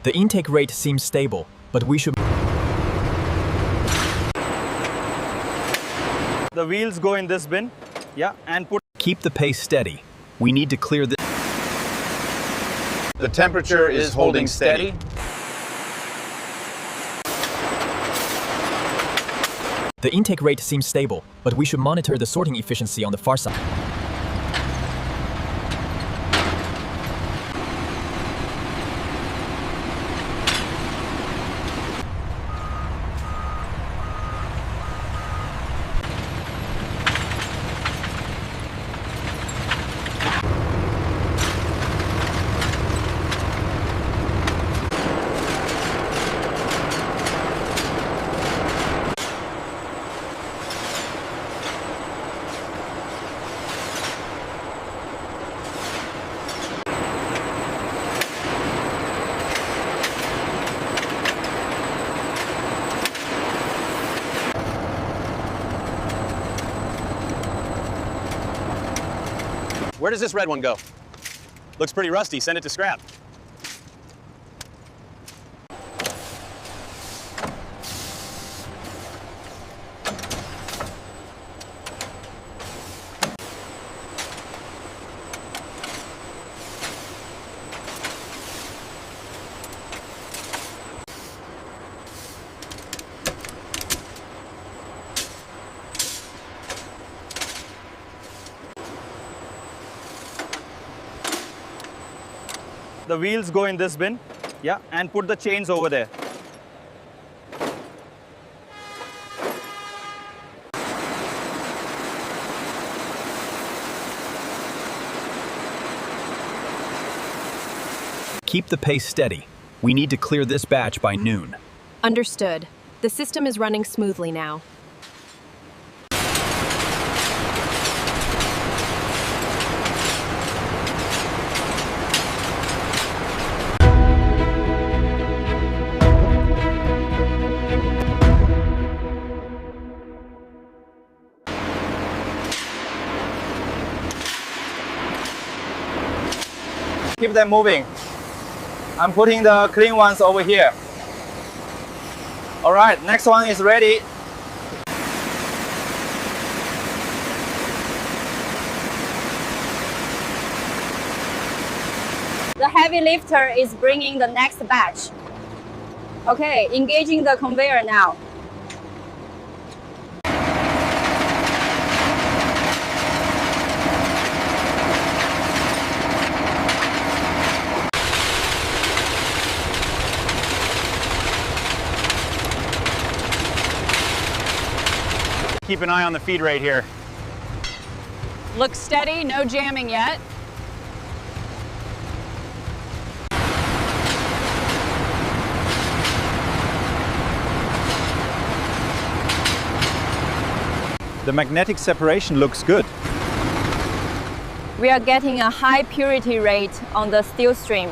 The intake rate seems stable, but we should... The wheels go in this bin, yeah, and put... Keep the pace steady. We need to clear this... The temperature is holding steady. The intake rate seems stable, but we should monitor the sorting efficiency on the far side. Where does this red one go? Looks pretty rusty. Send it to scrap. The wheels go in this bin, yeah, and put the chains over there. Keep the pace steady. We need to clear this batch by noon. Understood. The system is running smoothly now. Keep them moving. I'm putting the clean ones over here. All right, next one is ready. The heavy lifter is bringing the next batch. Okay, engaging the conveyor now. Keep an eye on the feed rate here. Looks steady, no jamming yet. The magnetic separation looks good. We are getting a high purity rate on the steel stream.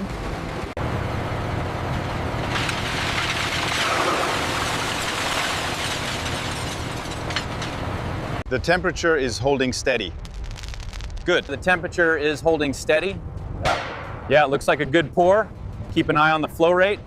The temperature is holding steady. Good. The temperature is holding steady. Yeah, it looks like a good pour. Keep an eye on the flow rate.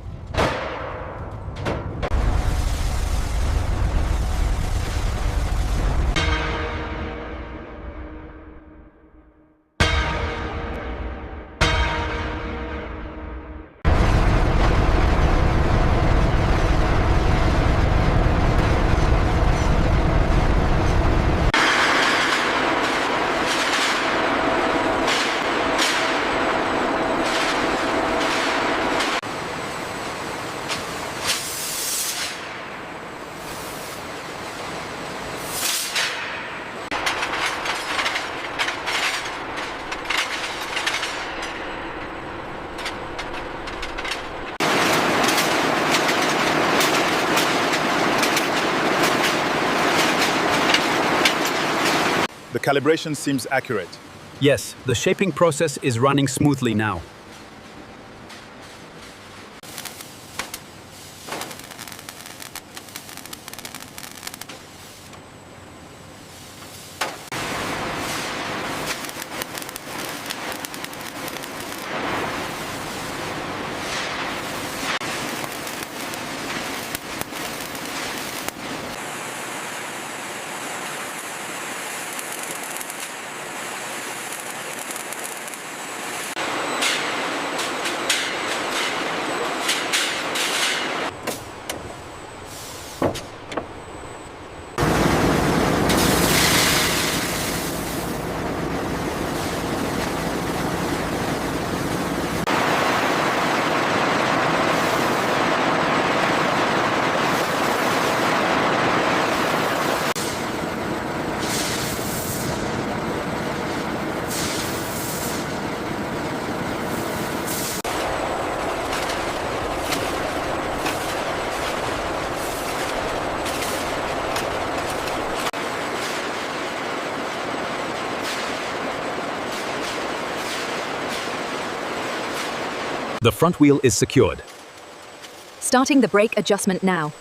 The calibration seems accurate. Yes, the shaping process is running smoothly now. The front wheel is secured. Starting the brake adjustment now.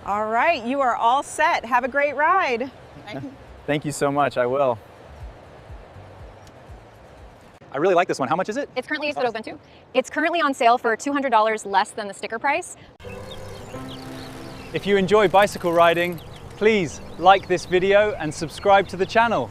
All right, you are all set. Have a great ride. Thank you so much, I will. I really like this one. How much is it? It's currently open too. It's currently on sale for $200 less than the sticker price. If you enjoy bicycle riding, please like this video and subscribe to the channel.